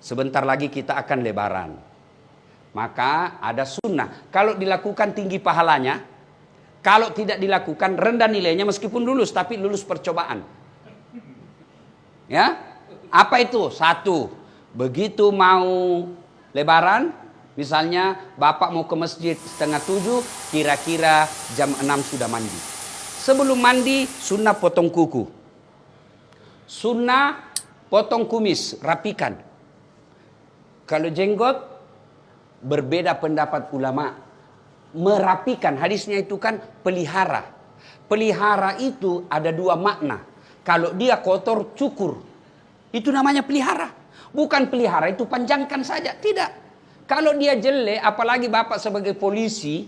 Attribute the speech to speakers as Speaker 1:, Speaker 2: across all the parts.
Speaker 1: Sebentar lagi kita akan lebaran. Maka ada sunnah. Kalau dilakukan tinggi pahalanya. Kalau tidak dilakukan rendah nilainya meskipun lulus. Tapi lulus percobaan. Ya, apa itu? Satu, begitu mau lebaran. Misalnya bapak mau ke masjid 6:30. Kira-kira jam 6 sudah mandi. Sebelum mandi sunnah potong kuku. Sunnah potong kumis, rapikan. Kalau jenggot, berbeda pendapat ulama. Merapikan, hadisnya itu kan pelihara. Pelihara itu ada dua makna. Kalau dia kotor, cukur. Itu namanya pelihara. Bukan pelihara itu panjangkan saja, tidak. Kalau dia jelek, apalagi bapak sebagai polisi,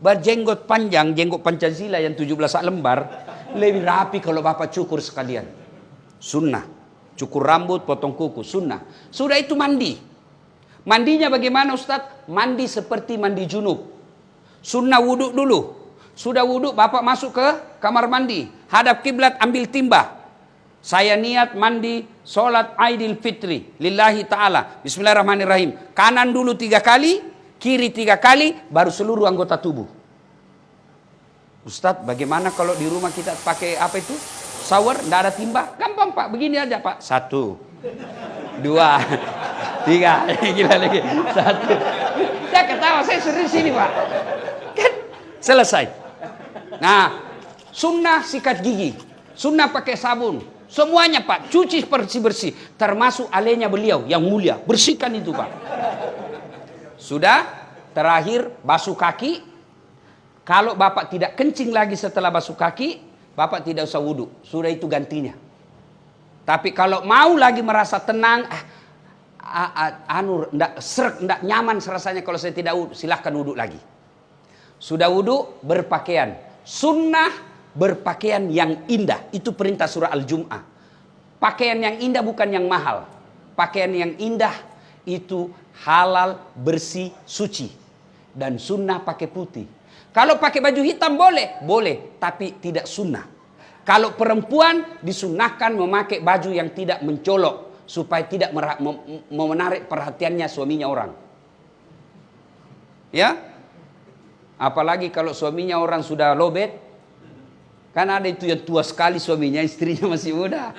Speaker 1: berjenggot panjang, jenggot Pancasila yang 17 lembar, lebih rapi kalau bapak cukur sekalian. Sunnah. Cukur rambut, potong kuku, sunnah. Sudah itu mandi. Mandinya bagaimana Ustadz? Mandi seperti mandi junub. Sunnah wudhu dulu. Sudah wudhu, bapak masuk ke kamar mandi. Hadap kiblat, ambil timba. Saya niat mandi sholat Aidil Fitri. Lillahi ta'ala. Bismillahirrahmanirrahim. Kanan dulu 3 kali, kiri 3 kali, baru seluruh anggota tubuh. Ustadz, bagaimana kalau di rumah kita pakai apa itu? Shower, tidak ada timba? Gampang pak, begini aja pak. 1, 2, 3, gila lagi. 1. Saya ketawa, saya serius sini pak. Kan selesai. Nah, sunnah sikat gigi, sunnah pakai sabun, semuanya pak, cuci bersih-bersih, termasuk alenya beliau yang mulia, bersihkan itu pak. Sudah, terakhir basuh kaki. Kalau bapak tidak kencing lagi setelah basuh kaki, bapak tidak usah wudhu, sudah itu gantinya. Tapi kalau mau lagi merasa tenang, ndak nyaman rasanya kalau saya tidak wudhu, silahkan wudhu lagi. Sudah wudhu, berpakaian. Sunnah berpakaian yang indah. Itu perintah surah Al-Jum'ah. Pakaian yang indah bukan yang mahal. Pakaian yang indah itu halal, bersih, suci. Dan sunnah pakai putih. Kalau pakai baju hitam boleh? Boleh, tapi tidak sunnah. Kalau perempuan disunnahkan memakai baju yang tidak mencolok. Supaya tidak menarik perhatiannya suaminya orang. Ya? Apalagi kalau suaminya orang sudah lobet. Kan ada itu yang tua sekali suaminya, istrinya masih muda.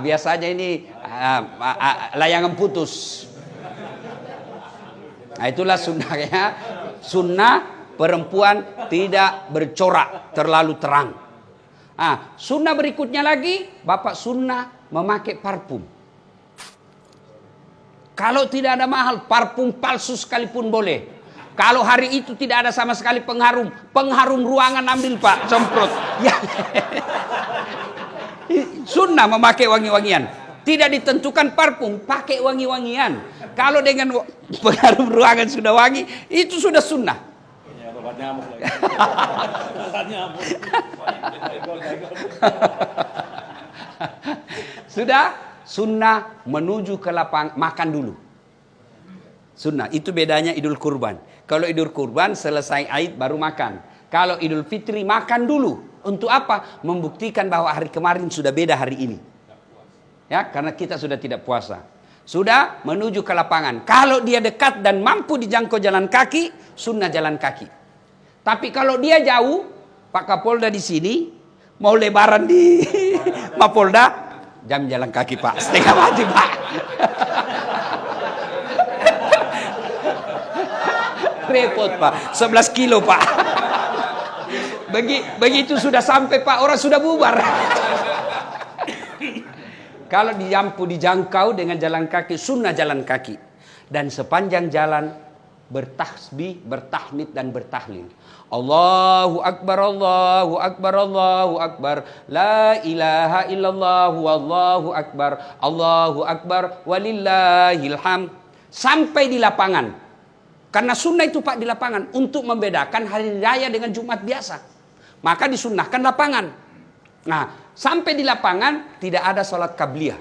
Speaker 1: Biasanya ini layangan putus. Nah, itulah sunnahnya. Sunnah perempuan tidak bercorak terlalu terang. Sunnah berikutnya lagi, bapak sunnah memakai parfum. Kalau tidak ada mahal, parfum palsu sekalipun boleh. Kalau hari itu tidak ada sama sekali pengharum, pengharum ruangan ambil pak, semprot. Ya. Sunnah memakai wangi-wangian. Tidak ditentukan parfum, pakai wangi-wangian. Kalau dengan pengharum ruangan sudah wangi, itu sudah sunnah. Sudah, sunnah menuju ke lapang makan dulu. Sunnah, itu bedanya Idul Kurban. Kalau Idul Kurban selesai Aid baru makan. Kalau Idul Fitri makan dulu. Untuk apa? Membuktikan bahwa hari kemarin sudah beda hari ini. Ya, karena kita sudah tidak puasa. Sudah menuju ke lapangan. Kalau dia dekat dan mampu dijangkau jalan kaki, sunnah jalan kaki. Tapi kalau dia jauh, Pak Kapolda di sini, mau lebaran di Mapolda, jam jalan kaki Pak, setengah mati Pak. Repot Pak, 11 kilo Pak. Begitu sudah sampai Pak, orang sudah bubar. Kalau dijangkau dengan jalan kaki, sunnah jalan kaki. Dan sepanjang jalan bertasbih, bertahmid dan bertahlil. Allahu Akbar, Allahu Akbar, Allahu Akbar. La ilaha illallah, wallahu akbar. Allahu Akbar, walillahil hamd. Sampai di lapangan. Karena sunnah itu Pak di lapangan. Untuk membedakan hari raya dengan Jumat biasa. Maka disunnahkan lapangan. Nah, sampai di lapangan tidak ada sholat qabliyah.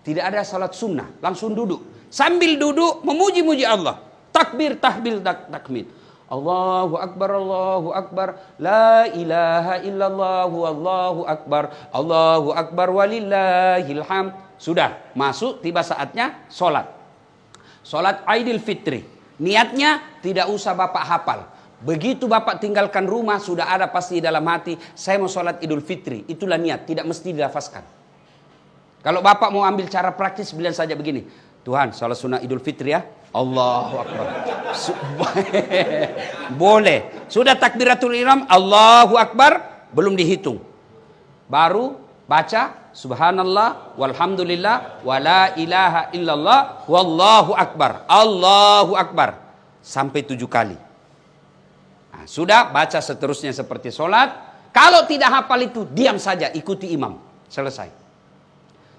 Speaker 1: Tidak ada sholat sunnah. Langsung duduk. Sambil duduk memuji-muji Allah. Takbir, tahbil, takmid. Allahu Akbar, Allahu Akbar. La ilaha illallah, Allahu Akbar. Allahu Akbar, walillahil hamd. Sudah, masuk, tiba saatnya sholat. Sholat Idul Fitri. Niatnya tidak usah Bapak hafal. Begitu Bapak tinggalkan rumah, sudah ada pasti dalam hati, saya mau sholat Idul Fitri. Itulah niat, tidak mesti dilafazkan. Kalau Bapak mau ambil cara praktis, bilang saja begini. Tuhan, sholat sunnah Idul Fitri ya. Allahu Akbar. Boleh. Sudah takbiratul ihram, Allahu Akbar, belum dihitung. Baru baca subhanallah walhamdulillah wala ilaha illallah wallahu akbar. Allahu Akbar. Sampai 7 kali. Nah, sudah baca seterusnya seperti sholat. Kalau tidak hafal itu, diam saja, ikuti imam. Selesai.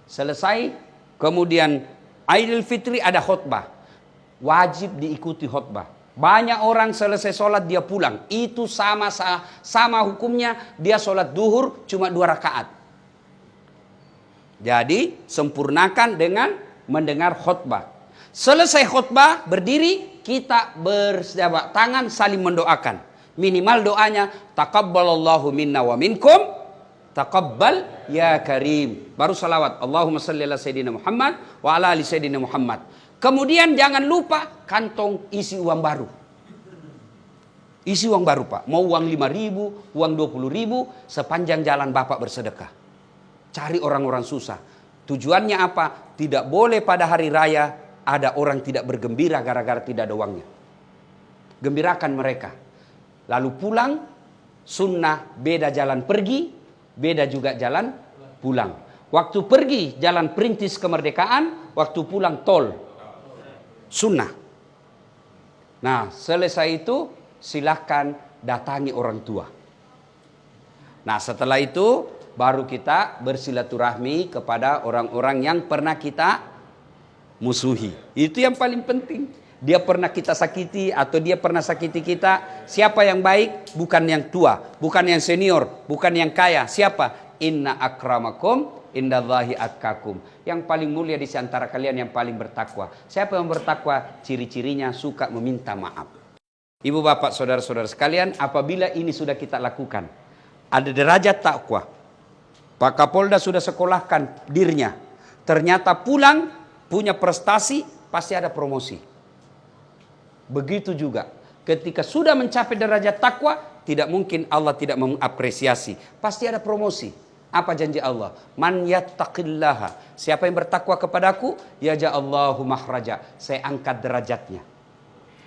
Speaker 1: Selesai. Kemudian Idul Fitri ada khutbah. Wajib diikuti khutbah. Banyak orang selesai sholat dia pulang. Itu sama hukumnya dia sholat duhur cuma 2 rakaat. Jadi sempurnakan dengan mendengar khutbah. Selesai khutbah berdiri, kita berjabat tangan saling mendoakan. Minimal doanya taqabbalallahu minna wa minkum taqabbal ya karim. Baru salawat Allahumma salli ala sayyidina Muhammad wa ala ali sayyidina Muhammad. Kemudian jangan lupa kantong isi uang baru. Isi uang baru Pak. Mau uang 5.000, uang 20.000, sepanjang jalan Bapak bersedekah. Cari orang-orang susah. Tujuannya apa? Tidak boleh pada hari raya ada orang tidak bergembira gara-gara tidak ada uangnya. Gembirakan mereka. Lalu pulang, sunnah beda jalan pergi, beda juga jalan pulang. Waktu pergi jalan perintis kemerdekaan, waktu pulang tol. Sunnah. Nah, selesai itu silahkan datangi orang tua. Nah, setelah itu baru kita bersilaturahmi kepada orang-orang yang pernah kita musuhi. Itu yang paling penting. Dia pernah kita sakiti atau dia pernah sakiti kita. Siapa yang baik? Bukan yang tua, bukan yang senior, bukan yang kaya. Siapa? Inna akramakum indallahi atqakum. Yang paling mulia di antara kalian yang paling bertakwa. Siapa yang bertakwa? Ciri-cirinya suka meminta maaf. Ibu bapak saudara-saudara sekalian, apabila ini sudah kita lakukan, ada derajat takwa. Pak Kapolda sudah sekolahkan dirinya. Ternyata pulang punya prestasi, pasti ada promosi. Begitu juga ketika sudah mencapai derajat takwa, tidak mungkin Allah tidak mengapresiasi. Pasti ada promosi. Apa janji Allah? Man yattaqillaha. Siapa yang bertakwa kepadaku, yaj'allahu makhraja. Saya angkat derajatnya.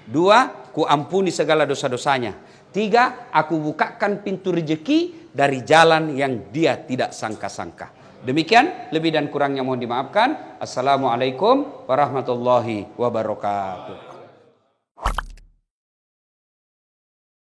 Speaker 1: 2, ku ampuni segala dosa-dosanya. 3, aku bukakan pintu rezeki dari jalan yang dia tidak sangka-sangka. Demikian, lebih dan kurangnya mohon dimaafkan. Assalamualaikum warahmatullahi wabarakatuh.